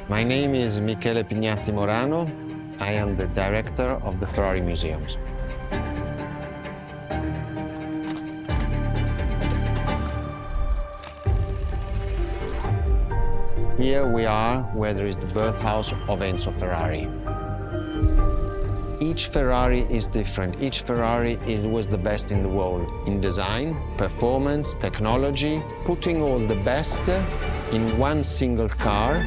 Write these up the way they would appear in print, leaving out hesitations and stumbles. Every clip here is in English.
My name is Michele Pignatti Morano. I am the director of the Ferrari Museums. Here we are where there is the birthhouse of Enzo Ferrari. Each Ferrari is different. Each Ferrari was the best in the world in design, performance, technology, putting all the best in one single car.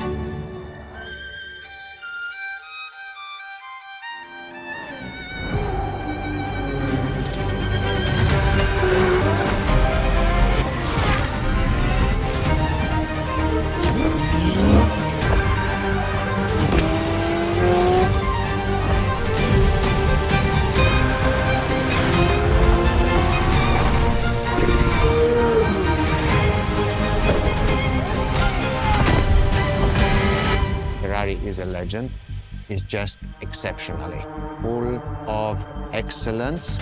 Ferrari is a legend. It's just exceptionally full of excellence.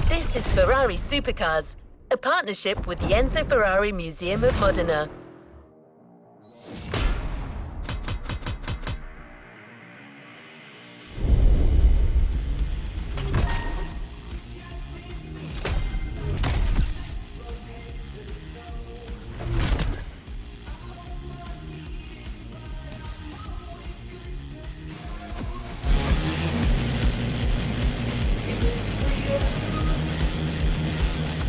This is Ferrari Supercars, a partnership with the Enzo Ferrari Museum of Modena.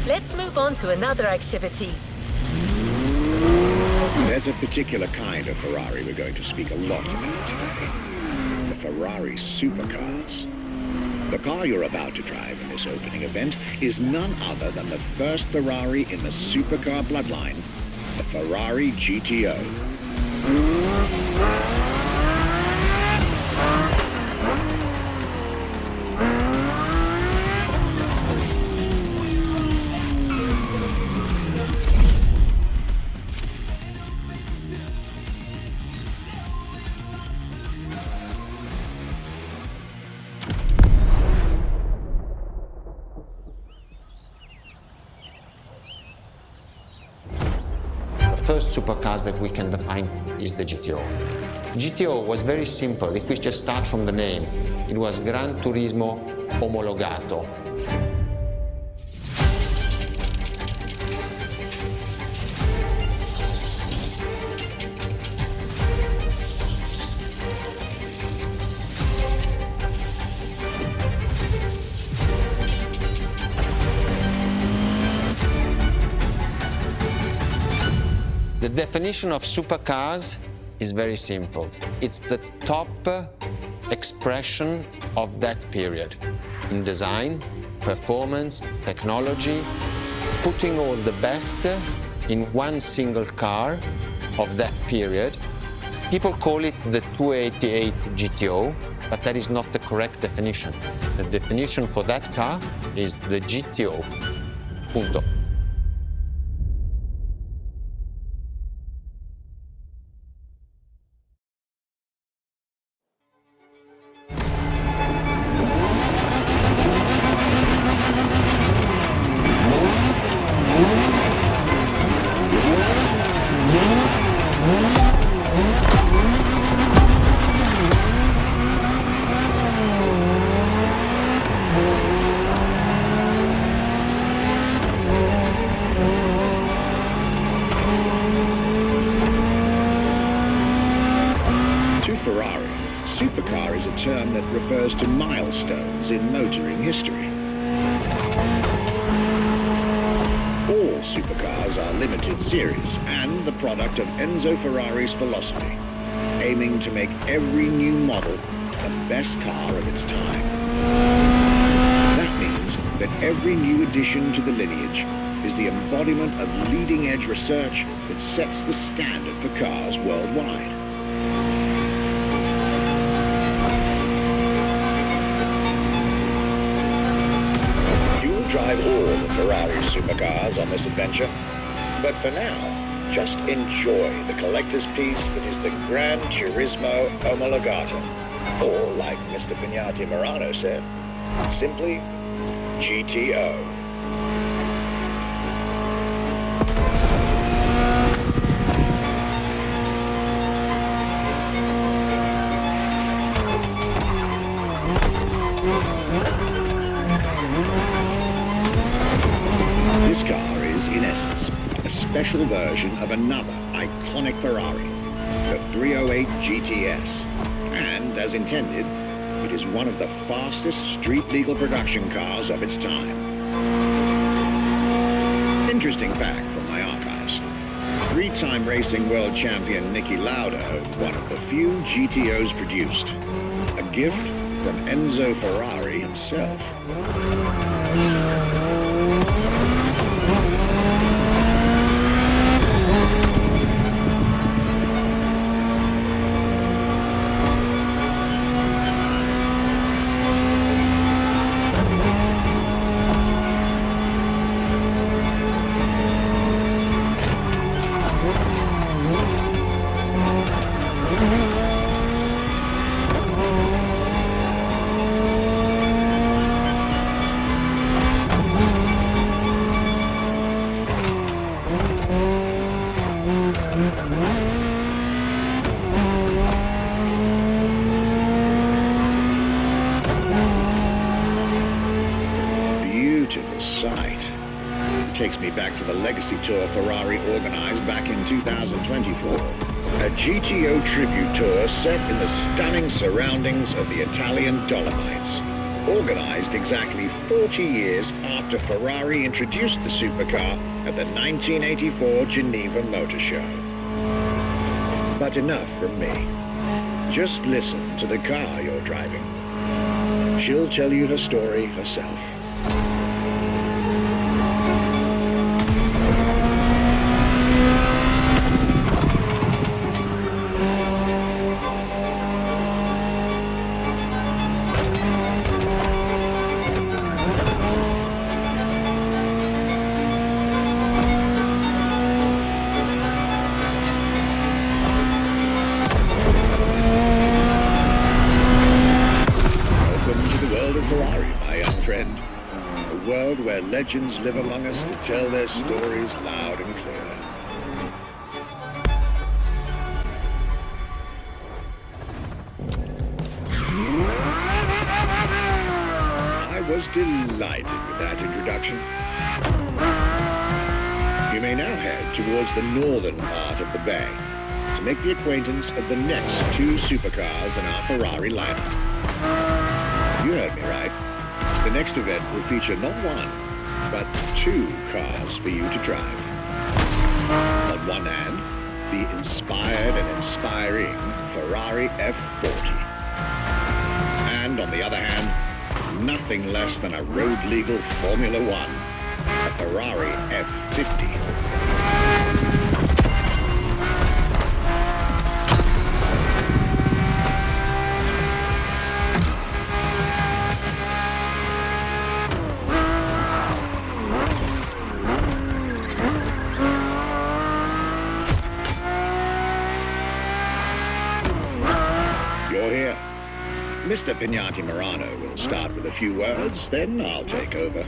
Let's move on to another activity. There's a particular kind of Ferrari we're going to speak a lot about today. The Ferrari Supercars. The car you're about to drive in this opening event is none other than the first Ferrari in the supercar bloodline, the Ferrari GTO. The first supercars that we can define is the GTO. GTO was very simple. If we just start from the name, it was Gran Turismo Omologato. The definition of supercars is very simple. It's the top expression of that period in design, performance, technology, putting all the best in one single car of that period. People call it the 288 GTO, but that is not the correct definition. The definition for that car is the GTO. Punto. Ferrari, supercar is a term that refers to milestones in motoring history. All supercars are limited series and the product of Enzo Ferrari's philosophy, aiming to make every new model the best car of its time. That means that every new addition to the lineage is the embodiment of leading-edge research that sets the standard for cars worldwide. Drive all the Ferrari supercars on this adventure, But for now, just enjoy the collector's piece that is the Gran Turismo Omologato. Or, like Mr. Pignati Morano said, simply GTO. This car is, in essence, a special version of another iconic Ferrari, the 308 GTS. And, as intended, it is one of the fastest street-legal production cars of its time. Interesting fact from my archives. Three-time racing world champion Niki Lauda owned one of the few GTOs produced. A gift from Enzo Ferrari himself. Beautiful sight. Takes me back to the Legacy Tour Ferrari organized back in 2024. A GTO tribute tour set in the stunning surroundings of the Italian Dolomites. Organized exactly 40 years after Ferrari introduced the supercar at the 1984 Geneva Motor Show. But enough from me. Just listen to the car you're driving. She'll tell you her story herself. Ferrari, my young friend. A world where legends live among us to tell their stories loud and clear. I was delighted with that introduction. You may now head towards the northern part of the bay to make the acquaintance of the next two supercars in our Ferrari lineup. You heard me right. The next event will feature not one, but two cars for you to drive. On one hand, the inspired and inspiring Ferrari F40. And on the other hand, nothing less than a road-legal Formula One, a Ferrari F50. You're here. Mr. Pignati Morano will start with a few words, then I'll take over.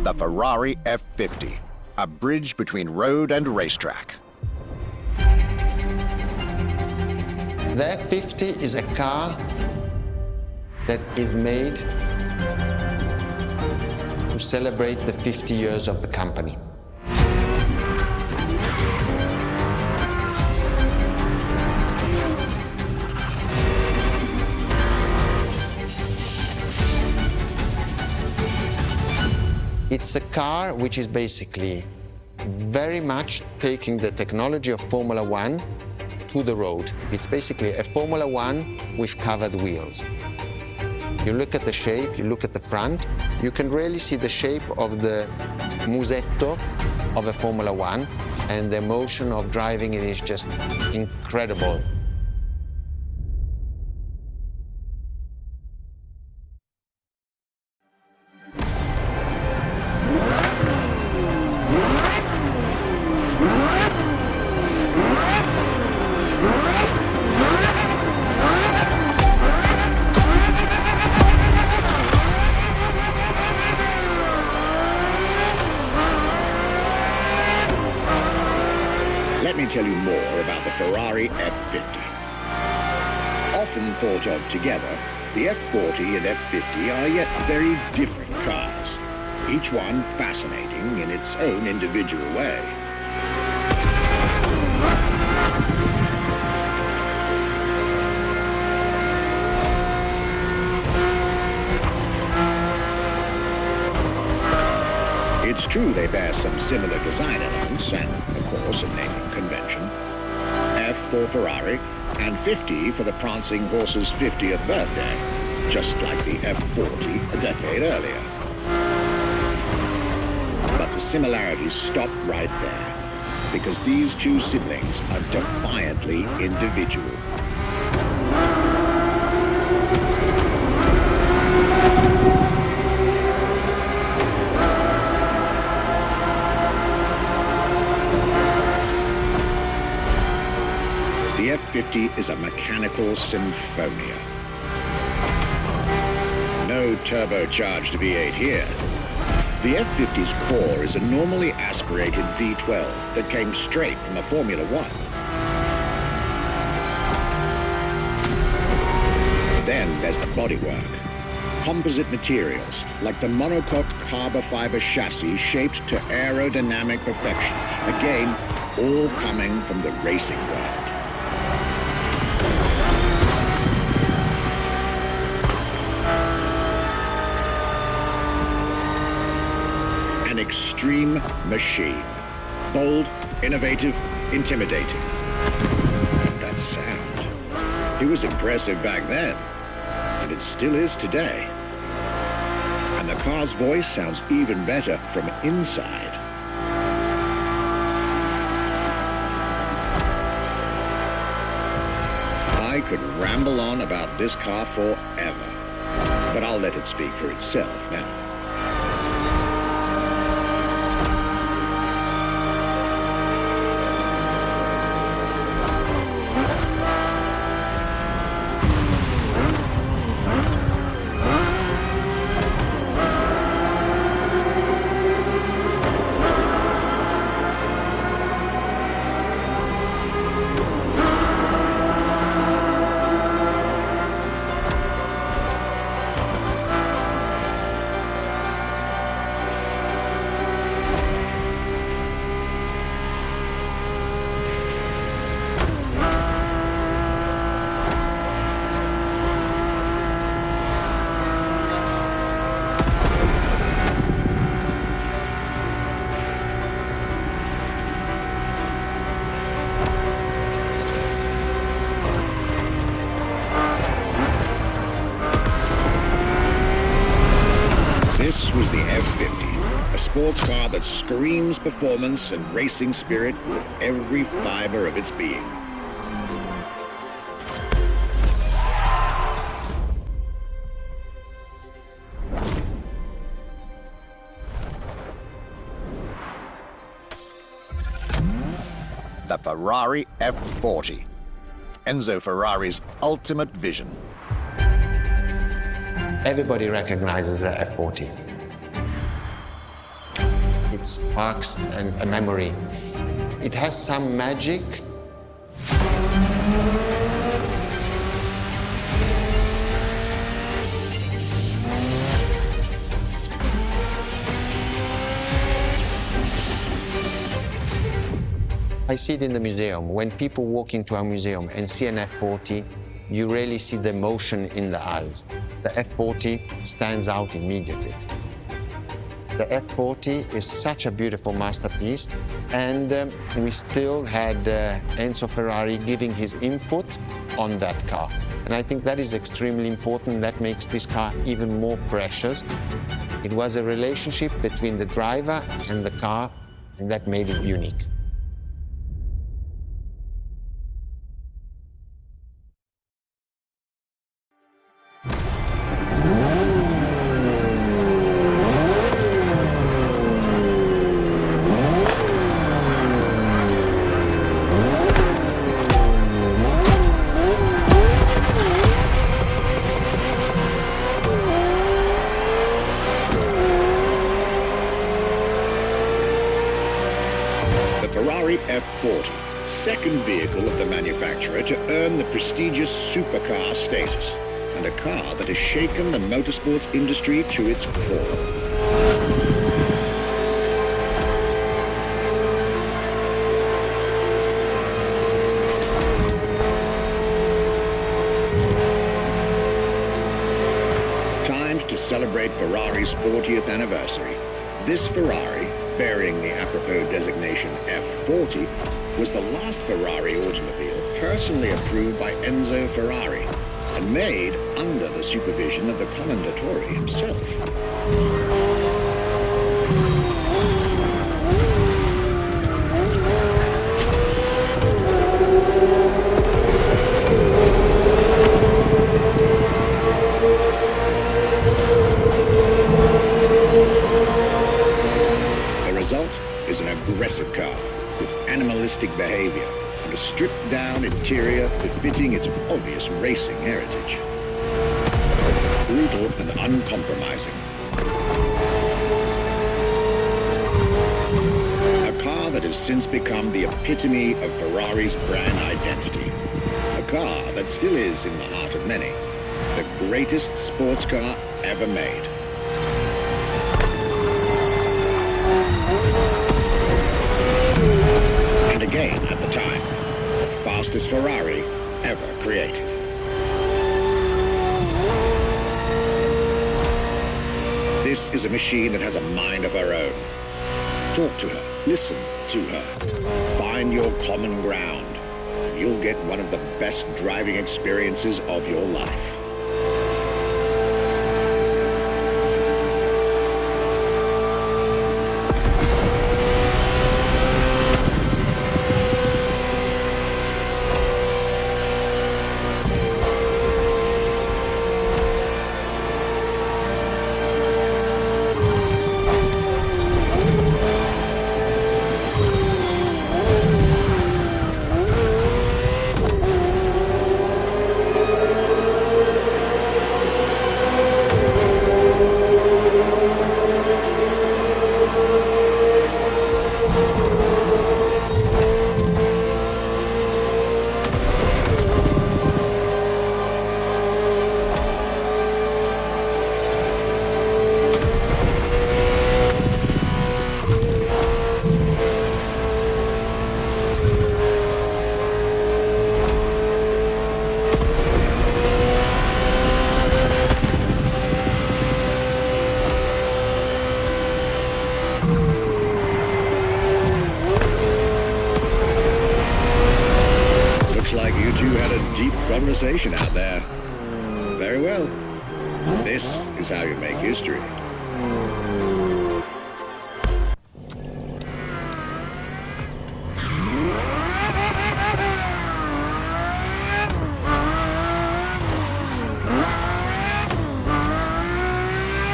The Ferrari F50, a bridge between road and racetrack. The F50 is a car that is made to celebrate the 50 years of the company. It's a car which is basically very much taking the technology of Formula One to the road. It's basically a Formula One with covered wheels. You look at the shape, you look at the front, you can really see the shape of the musetto of a Formula One, and the emotion of driving it is just incredible. Let me tell you more about the Ferrari F50. Often thought of together, the F40 and F50 are yet very different cars, each one fascinating in its own individual way. It's true they bear some similar design elements and, of course, a naming convention. F for Ferrari and 50 for the prancing horse's 50th birthday, just like the F40 a decade earlier. But the similarities stop right there, because these two siblings are defiantly individual. The F50 is a mechanical symphonia. No turbocharged V8 here. The F50's core is a normally aspirated V12 that came straight from a Formula One. Then there's the bodywork. Composite materials, like the monocoque carbon fiber chassis shaped to aerodynamic perfection. Again, all coming from the racing world. An extreme machine. Bold, innovative, intimidating. And that sound. It was impressive back then, and it still is today. And the car's voice sounds even better from inside. I could ramble on about this car forever, but I'll let it speak for itself now. This was the F50, a sports car that screams performance and racing spirit with every fiber of its being. The Ferrari F40, Enzo Ferrari's ultimate vision. Everybody recognizes the F40. It sparks a memory. It has some magic. I see it in the museum. When people walk into our museum and see an F40, you really see the emotion in the eyes. The F40 stands out immediately. The F40 is such a beautiful masterpiece, and we still had Enzo Ferrari giving his input on that car. And I think that is extremely important. That makes this car even more precious. It was a relationship between the driver and the car, and that made it unique. Ferrari F40, second vehicle of the manufacturer to earn the prestigious supercar status, and a car that has shaken the motorsports industry to its core. Timed to celebrate Ferrari's 40th anniversary, this Ferrari, bearing the apropos designation F40, was the last Ferrari automobile personally approved by Enzo Ferrari and made under the supervision of the Commendatore himself. Is an aggressive car with animalistic behavior and a stripped-down interior befitting its obvious racing heritage. Brutal and uncompromising. A car that has since become the epitome of Ferrari's brand identity. A car that still is in the heart of many, the greatest sports car ever made. Again, at the time, the fastest Ferrari ever created. This is a machine that has a mind of her own. Talk to her, listen to her, find your common ground, and you'll get one of the best driving experiences of your life. Conversation out there. Very well. This is how you make history.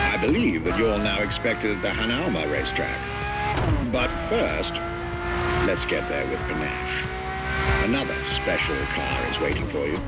I believe that you're now expected at the Hanalma racetrack. But first, let's get there with panache. Another special car is waiting for you.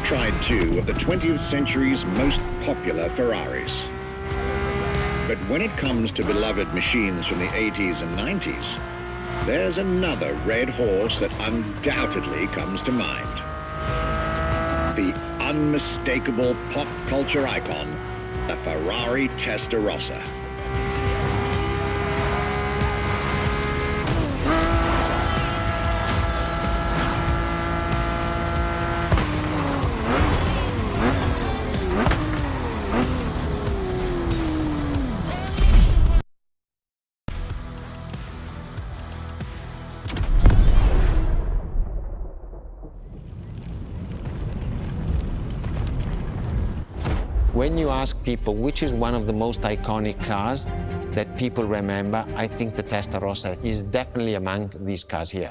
tried two of the 20th century's most popular Ferraris. But when it comes to beloved machines from the 80s and 90s, there's another red horse that undoubtedly comes to mind. The unmistakable pop culture icon, the Ferrari Testarossa. When you ask people which is one of the most iconic cars that people remember, I think the Testarossa is definitely among these cars here.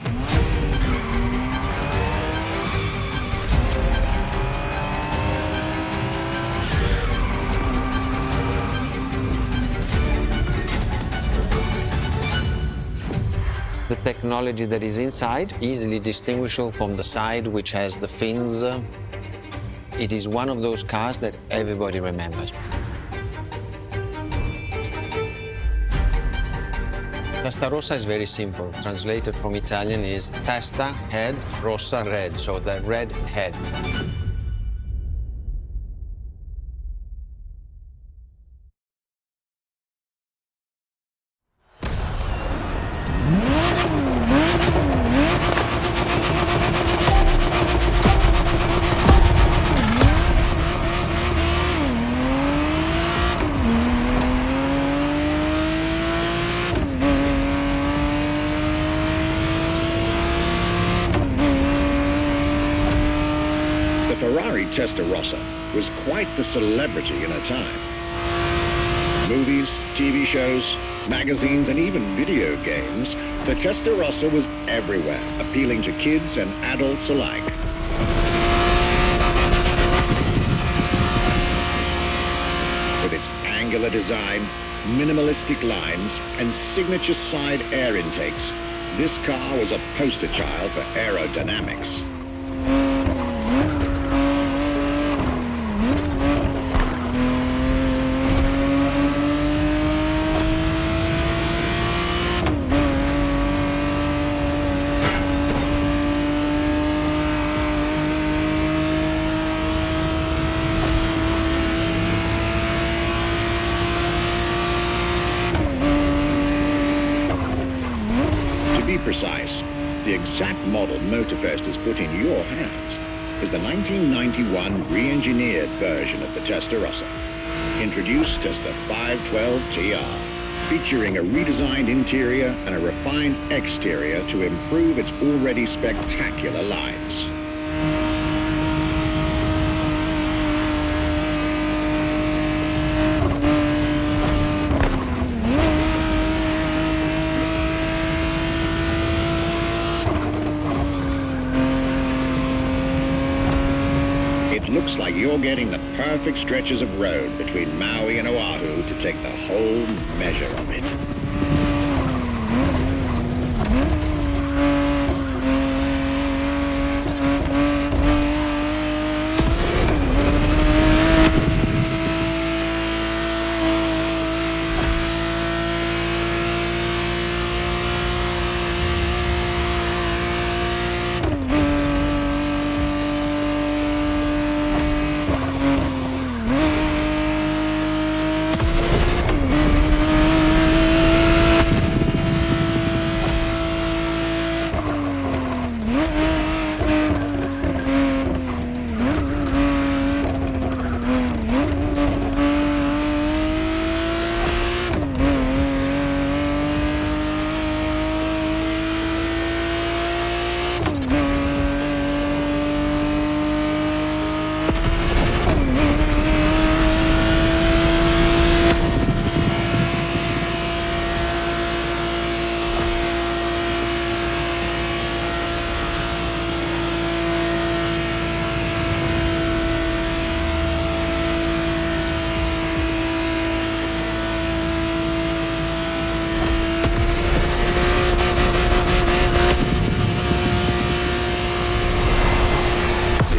The technology that is inside, easily distinguishable from the side which has the fins. It is one of those cars that everybody remembers. Testarossa is very simple. Translated from Italian is testa, head, rossa, red, so the red head. Ferrari Testarossa was quite the celebrity in her time. Movies, TV shows, magazines, and even video games, the Testarossa was everywhere, appealing to kids and adults alike. With its angular design, minimalistic lines, and signature side air intakes, this car was a poster child for aerodynamics. Precise, the exact model Motorfest has put in your hands is the 1991 re-engineered version of the Testarossa, introduced as the 512 TR, featuring a redesigned interior and a refined exterior to improve its already spectacular lines. Looks like you're getting the perfect stretches of road between Maui and Oahu to take the whole measure of it.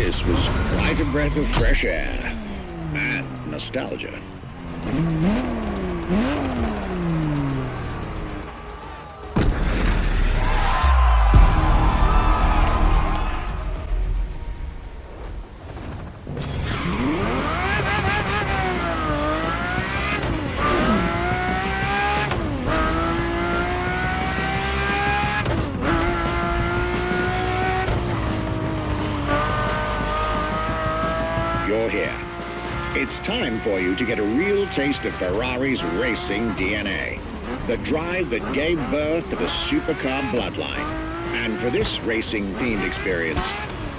This was quite a breath of fresh air and nostalgia. You're here. It's time for you to get a real taste of Ferrari's racing DNA, the drive that gave birth to the supercar bloodline. And for this racing-themed experience,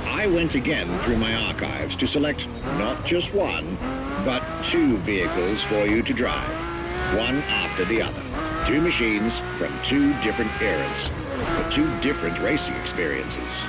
I went again through my archives to select not just one, but two vehicles for you to drive, one after the other. Two machines from two different eras, for two different racing experiences.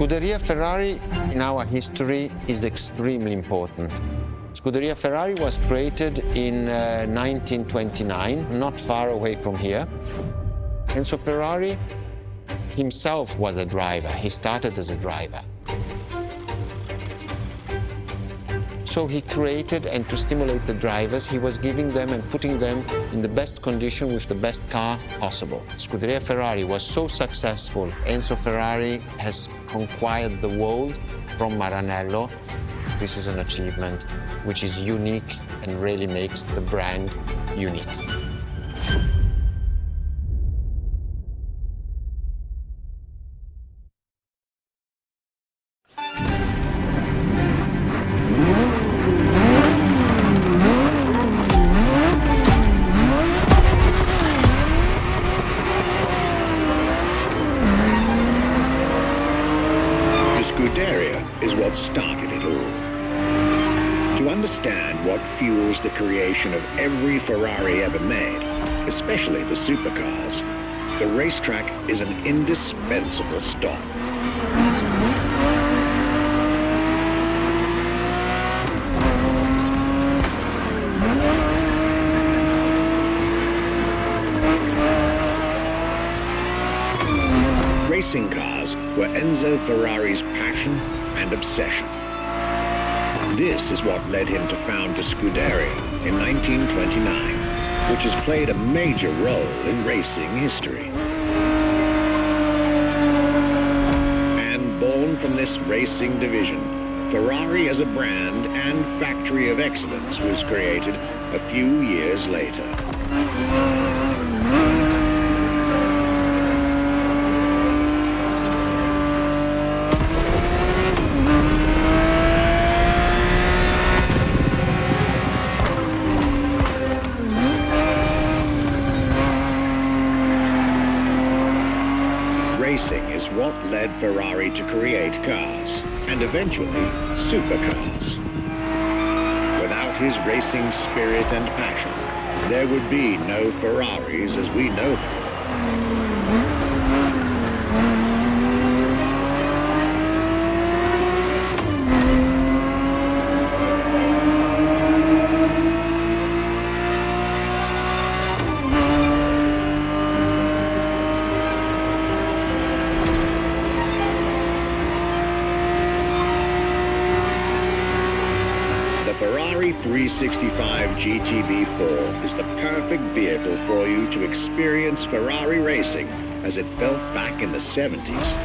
Scuderia Ferrari in our history is extremely important. Scuderia Ferrari was created in 1929, not far away from here. Enzo Ferrari himself was a driver. He started as a driver. So he created, and to stimulate the drivers, he was giving them and putting them in the best condition with the best car possible. Scuderia Ferrari was so successful. Enzo Ferrari has conquered the world from Maranello. This is an achievement which is unique and really makes the brand unique. Scuderia is what started it all. To understand what fuels the creation of every Ferrari ever made, especially the supercars, the racetrack is an indispensable stop. Racing cars were Enzo Ferrari's passion and obsession. This is what led him to found the Scuderia in 1929, which has played a major role in racing history. And born from this racing division, Ferrari as a brand and factory of excellence was created a few years later. Racing is what led Ferrari to create cars, and eventually supercars. Without his racing spirit and passion, there would be no Ferraris as we know them. The Ferrari 365 GTB4 is the perfect vehicle for you to experience Ferrari racing as it felt back in the 70s,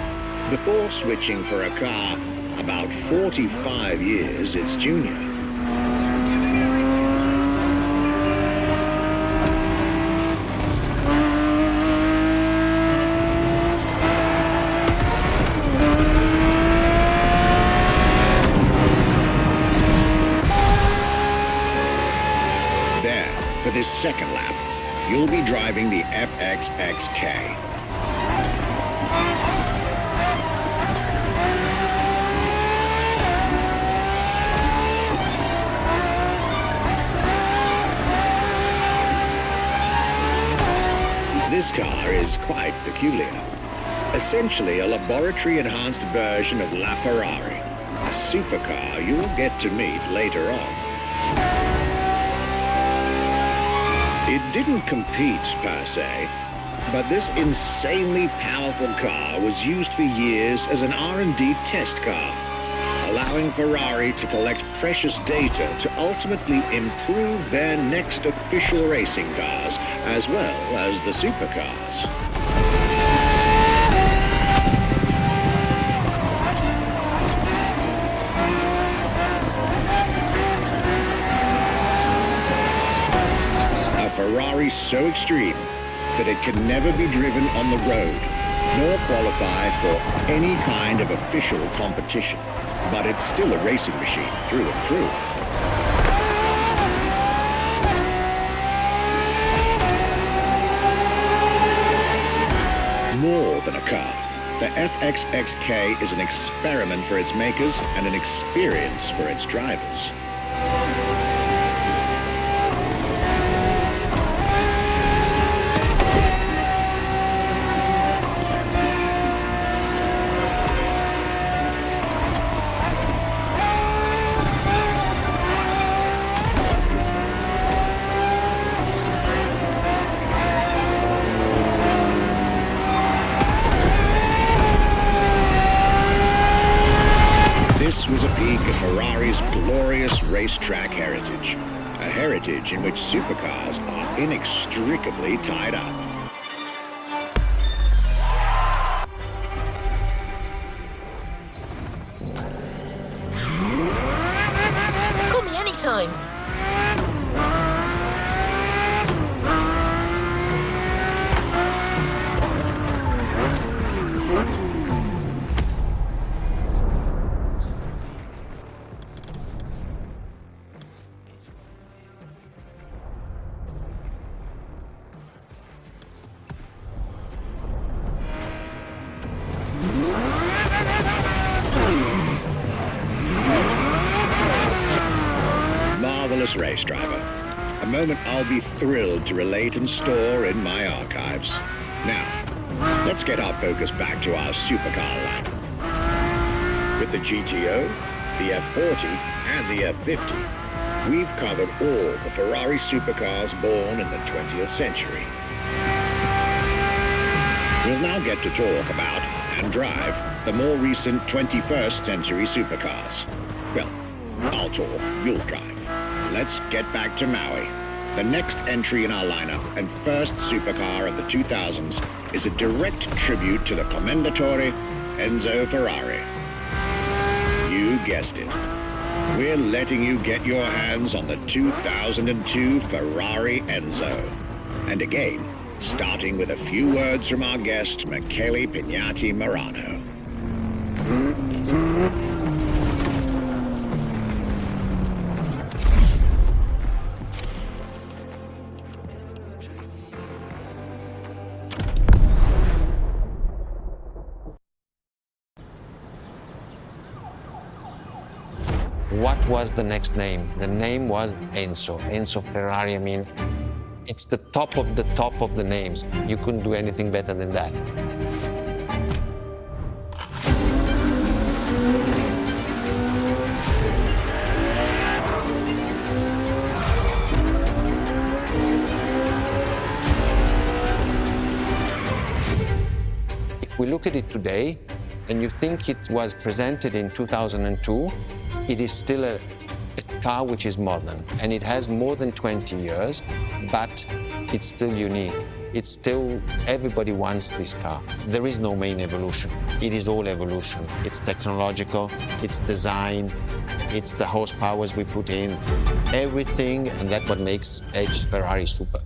before switching for a car about 45 years its junior. For this second lap, you'll be driving the FXXK. This car is quite peculiar. Essentially a laboratory-enhanced version of La Ferrari, a supercar you'll get to meet later on. It didn't compete per se, but this insanely powerful car was used for years as an R&D test car, allowing Ferrari to collect precious data to ultimately improve their next official racing cars, as well as the supercars. A Ferrari so extreme that it can never be driven on the road, nor qualify for any kind of official competition. But it's still a racing machine through and through. More than a car, the FXXK is an experiment for its makers and an experience for its drivers. This was a peek at Ferrari's glorious racetrack heritage, a heritage in which supercars are inextricably tied up. Call me anytime. Marvelous race driver. A moment I'll be thrilled to relate and store in my archives. Now, let's get our focus back to our supercar lineup. With the GTO, the F40, and the F50, we've covered all the Ferrari supercars born in the 20th century. We'll now get to talk about and drive the more recent 21st century supercars. Well, I'll talk, you'll drive. Let's get back to Maui. The next entry in our lineup and first supercar of the 2000s is a direct tribute to the Commendatore Enzo Ferrari. You guessed it. We're letting you get your hands on the 2002 Ferrari Enzo. And again, starting with a few words from our guest, Michele Pignati Marano. What was the next name? The name was Enzo. Enzo Ferrari, I mean, it's the top of the names. You couldn't do anything better than that. If we look at it today, and you think it was presented in 2002, it is still a car which is modern, and it has more than 20 years, but it's still unique. It's still, everybody wants this car. There is no main evolution. It is all evolution. It's technological, it's design, it's the horsepowers we put in, everything, and that's what makes Edge Ferrari super.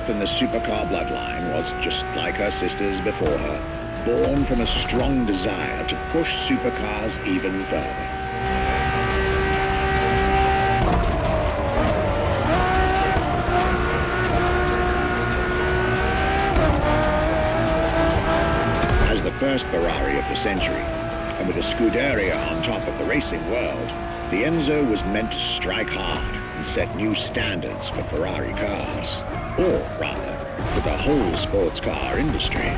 birth in the supercar bloodline was just like her sisters before her, born from a strong desire to push supercars even further. As the first Ferrari of the century, and with a Scuderia on top of the racing world, the Enzo was meant to strike hard and set new standards for Ferrari cars, or rather, for the whole sports car industry.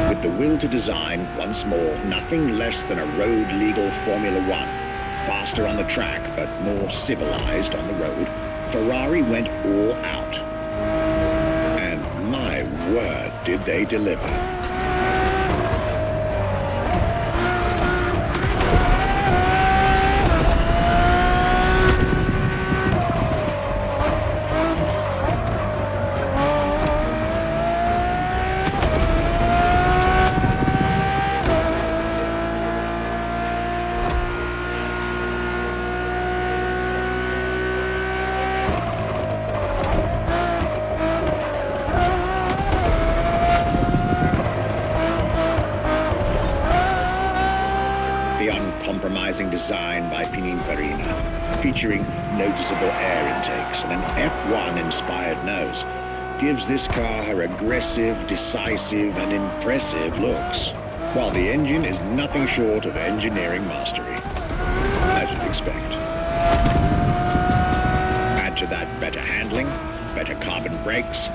With the will to design, once more, nothing less than a road-legal Formula One, faster on the track but more civilized on the road, Ferrari went all out. And my word, did they deliver. Uncompromising design by Pininfarina, featuring noticeable air intakes and an F1-inspired nose, gives this car her aggressive, decisive, and impressive looks, while the engine is nothing short of engineering mastery, as you'd expect. Add to that better handling, better carbon brakes,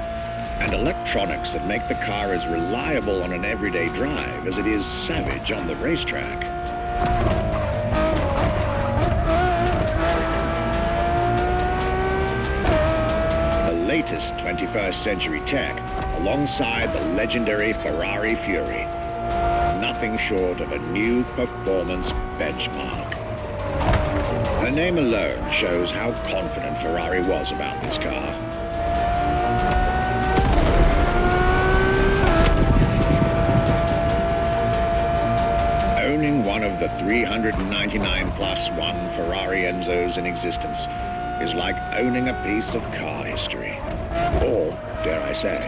and electronics that make the car as reliable on an everyday drive as it is savage on the racetrack. The latest 21st century tech, alongside the legendary Ferrari Fury. Nothing short of a new performance benchmark. The name alone shows how confident Ferrari was about this car. Owning one of the 399 plus one Ferrari Enzos in existence is like owning a piece of car history. Or, dare I say,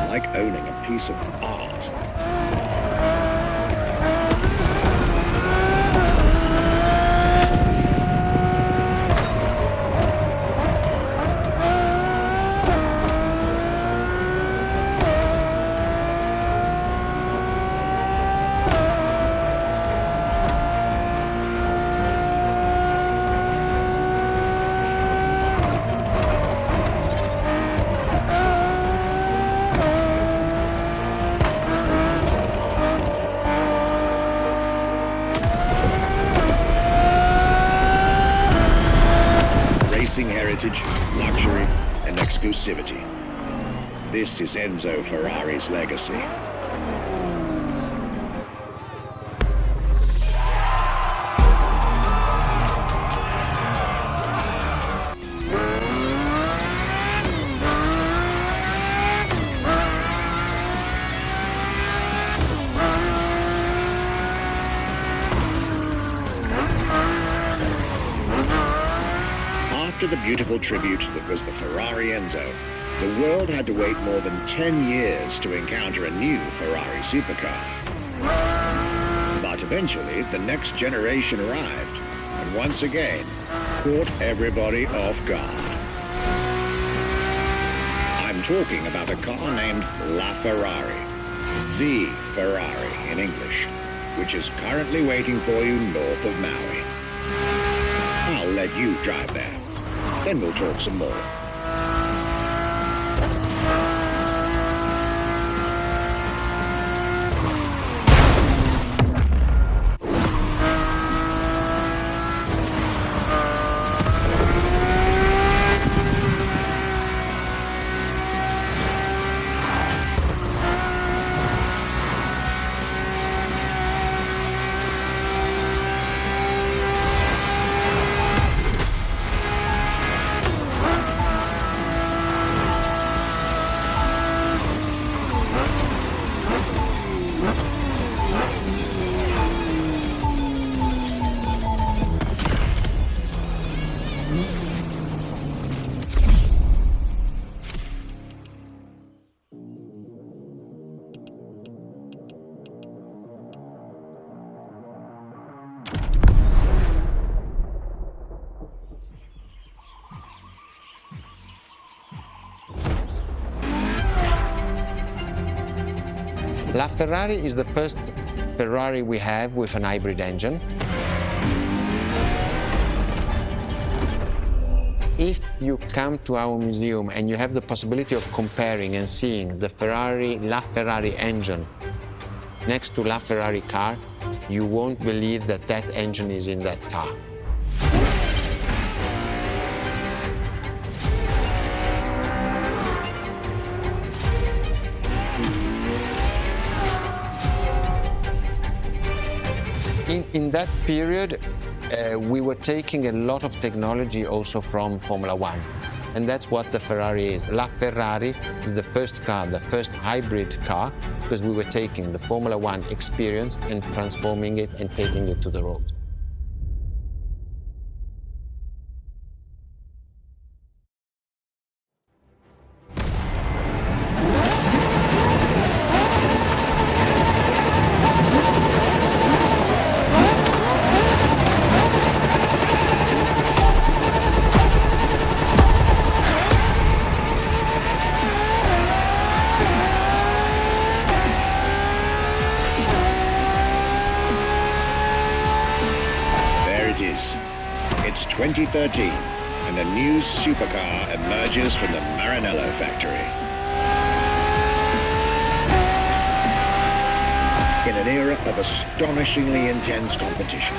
like owning a piece of art. Heritage, luxury, and exclusivity. This is Enzo Ferrari's legacy. After the beautiful tribute that was the Ferrari Enzo, the world had to wait more than 10 years to encounter a new Ferrari supercar. But eventually, the next generation arrived, and once again, caught everybody off guard. I'm talking about a car named La Ferrari, the Ferrari in English, which is currently waiting for you north of Maui. I'll let you drive there. Then we'll talk some more. LaFerrari is the first Ferrari we have with an hybrid engine. If you come to our museum and you have the possibility of comparing and seeing the LaFerrari engine next to LaFerrari car, you won't believe that that engine is in that car. In that period, we were taking a lot of technology also from Formula One. And that's what the Ferrari is. LaFerrari is the first car, the first hybrid car, because we were taking the Formula One experience and transforming it and taking it to the road. It's 2013, and a new supercar emerges from the Maranello factory. In an era of astonishingly intense competition,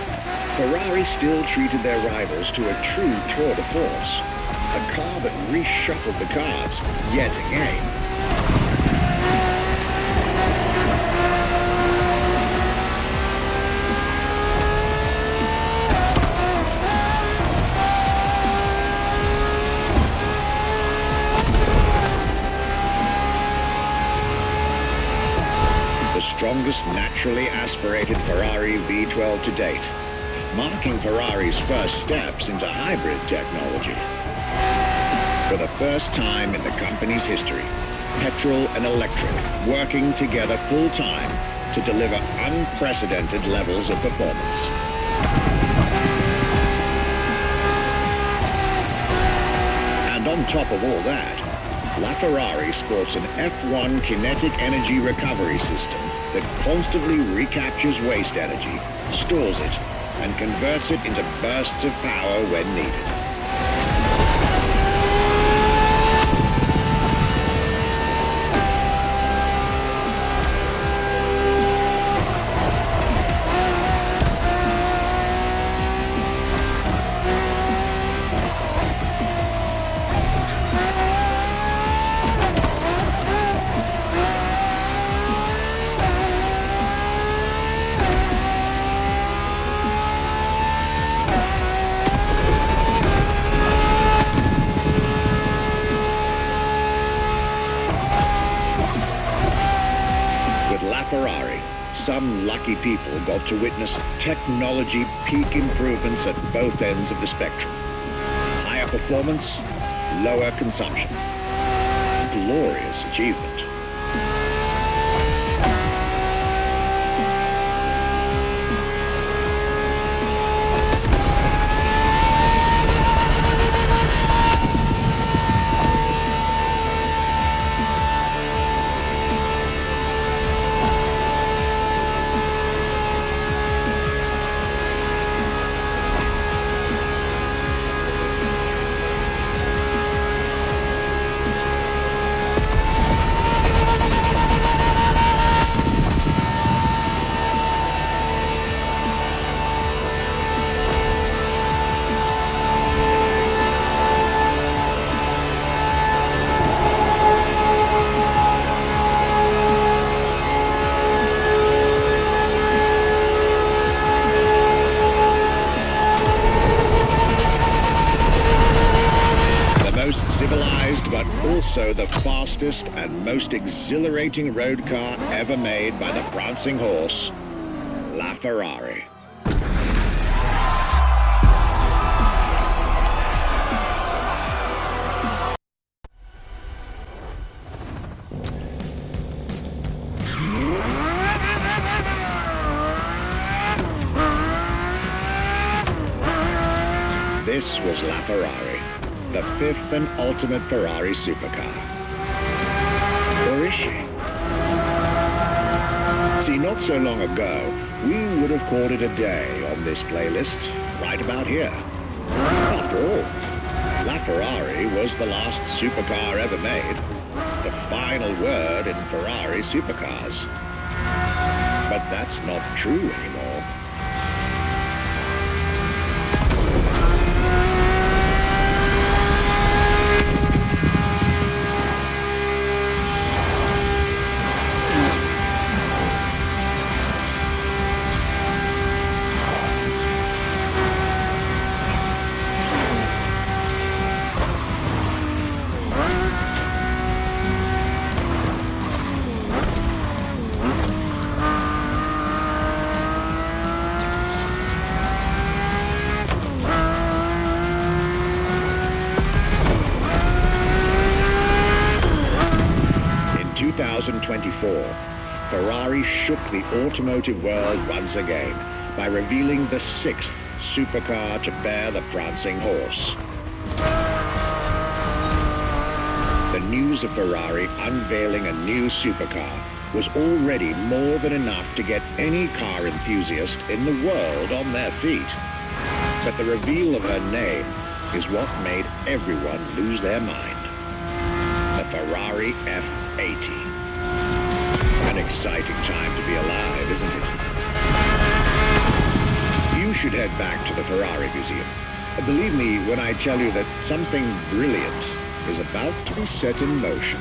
Ferrari still treated their rivals to a true tour de force, a car that reshuffled the cards yet again. The strongest naturally aspirated Ferrari V12 to date, marking Ferrari's first steps into hybrid technology. For the first time in the company's history, petrol and electric working together full-time to deliver unprecedented levels of performance. And on top of all that, LaFerrari sports an F1 kinetic energy recovery system that constantly recaptures waste energy, stores it, and converts it into bursts of power when needed. Ferrari, some lucky people got to witness technology peak improvements at both ends of the spectrum. Higher performance, lower consumption. Glorious achievement. Civilized, but also the fastest and most exhilarating road car ever made by the prancing horse, LaFerrari. This was LaFerrari, the fifth and ultimate Ferrari supercar. Or is she? Not so long ago, we would have called it a day on this playlist, right about here. After all, LaFerrari was the last supercar ever made, the final word in Ferrari Supercars. But that's not true anymore. In 2024, Ferrari shook the automotive world once again by revealing the 6th supercar to bear the prancing horse. The news of Ferrari unveiling a new supercar was already more than enough to get any car enthusiast in the world on their feet. But the reveal of her name is what made everyone lose their mind. The Ferrari F80. An exciting time to be alive, isn't it? You should head back to the Ferrari Museum. Believe me when I tell you that something brilliant is about to be set in motion.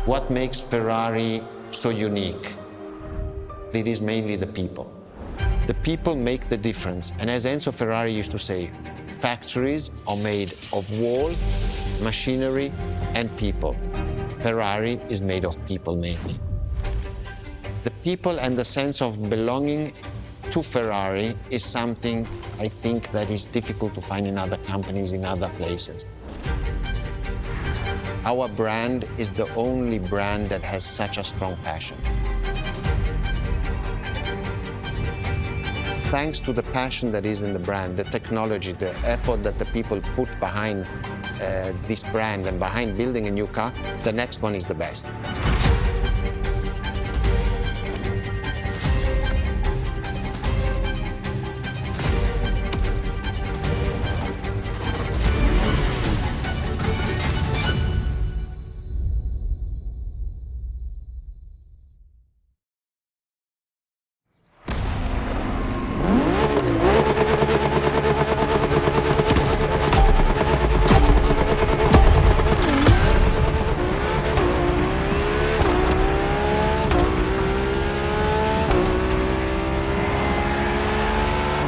What makes Ferrari so unique? It is mainly the people. The people make the difference. And as Enzo Ferrari used to say, factories are made of wall, machinery, and people. Ferrari is made of people mainly. The people and the sense of belonging to Ferrari is something I think that is difficult to find in other companies, in other places. Our brand is the only brand that has such a strong passion. Thanks to the passion that is in the brand, the technology, the effort that the people put behind this brand and behind building a new car, the next one is the best.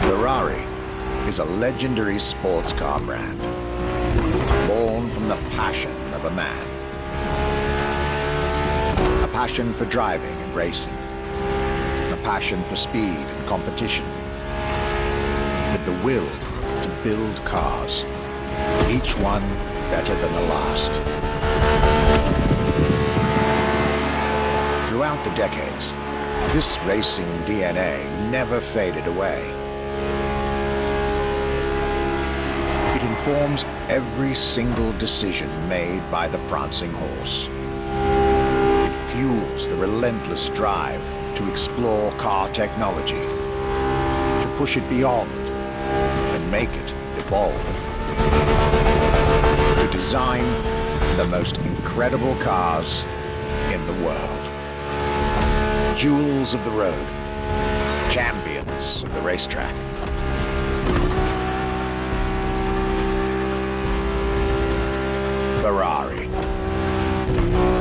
Ferrari is a legendary sports car brand, born from the passion of a man. A passion for driving and racing, a passion for speed and competition, with the will to build cars, each one better than the last. Throughout the decades, this racing DNA never faded away. It informs every single decision made by the prancing horse. It fuels the relentless drive to explore car technology, to push it beyond and make it evolve. To design the most incredible cars in the world. Jewels of the road, champions of the racetrack. Ferrari.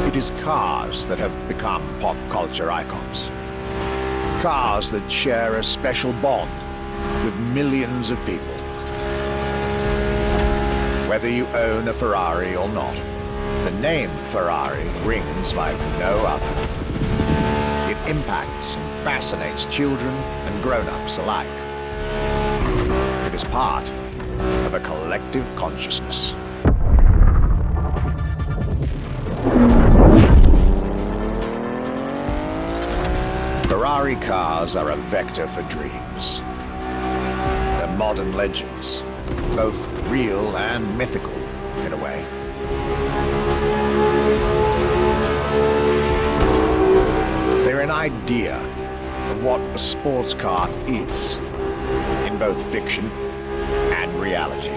It is cars that have become pop culture icons. Cars that share a special bond with millions of people. Whether you own a Ferrari or not, the name Ferrari rings like no other. It impacts and fascinates children and grown-ups alike. It is part of a collective consciousness. Ferrari cars are a vector for dreams. They're modern legends, both real and mythical in a way. They're an idea of what a sports car is, in both fiction and reality.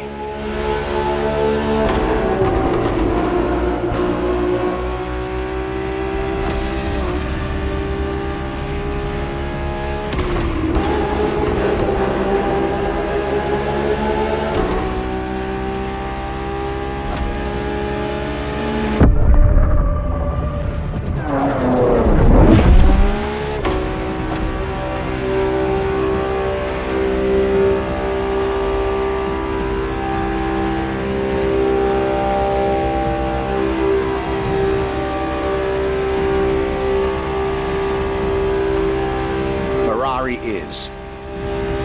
Is,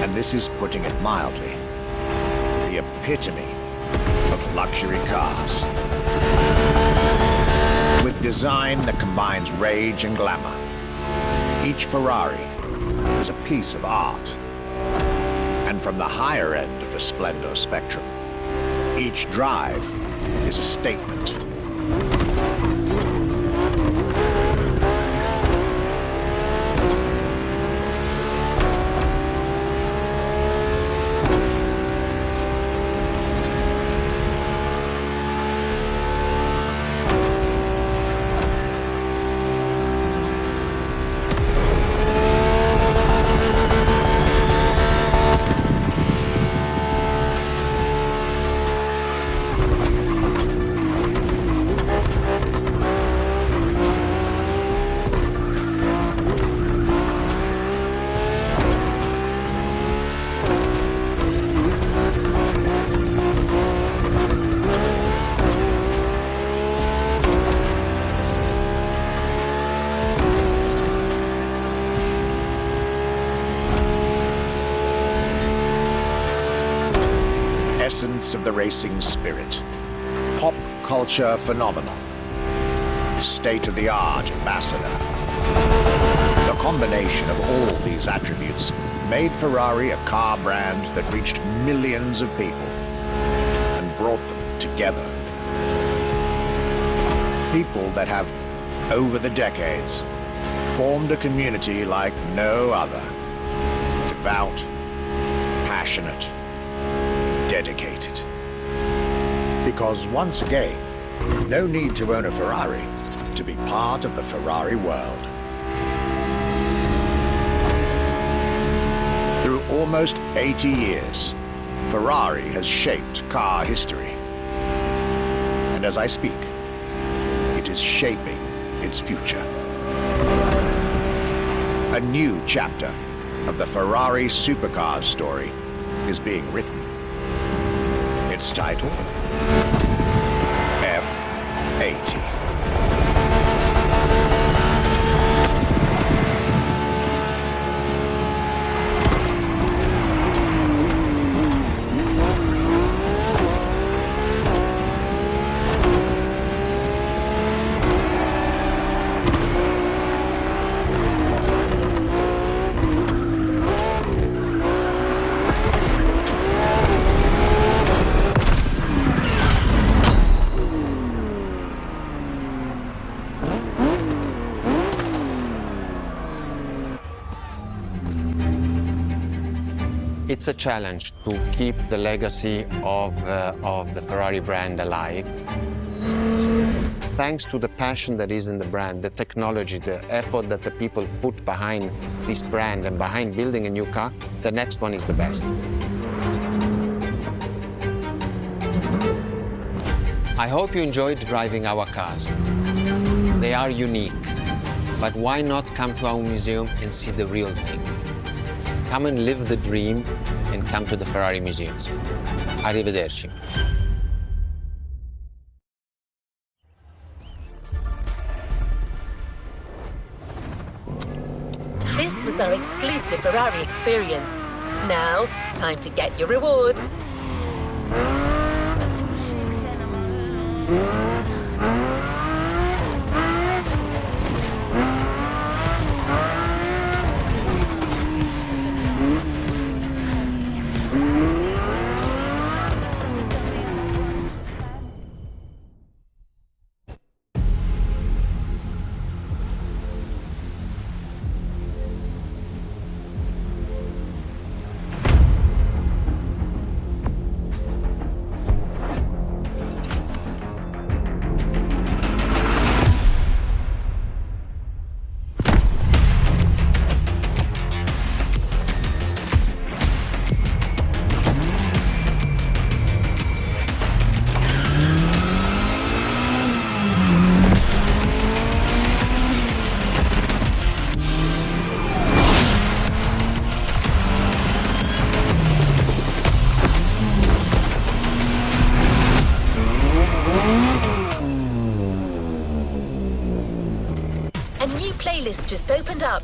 and this is putting it mildly, the epitome of luxury cars. With design that combines rage and glamour, each Ferrari is a piece of art. And from the higher end of the splendor spectrum, each drive is a statement. Essence of the racing spirit, pop culture phenomenon, state-of-the-art ambassador. The combination of all these attributes made Ferrari a car brand that reached millions of people and brought them together. People that have, over the decades, formed a community like no other. Devout, passionate, dedicated. Because once again, no need to own a Ferrari to be part of the Ferrari world. Through almost 80 years, Ferrari has shaped car history. And as I speak, it is shaping its future. A new chapter of the Ferrari Supercars story is being written. Its title, F80. It's a challenge to keep the legacy of the Ferrari brand alive. thanks to the passion that is in the brand, the technology, the effort that the people put behind this brand and behind building a new car, the next one is the best. I hope you enjoyed driving our cars. They are unique, but why not come to our museum and see the real thing? Come and live the dream and come to the Ferrari museums. Arrivederci. This was our exclusive Ferrari experience. Now, time to get your reward. A new playlist just opened up.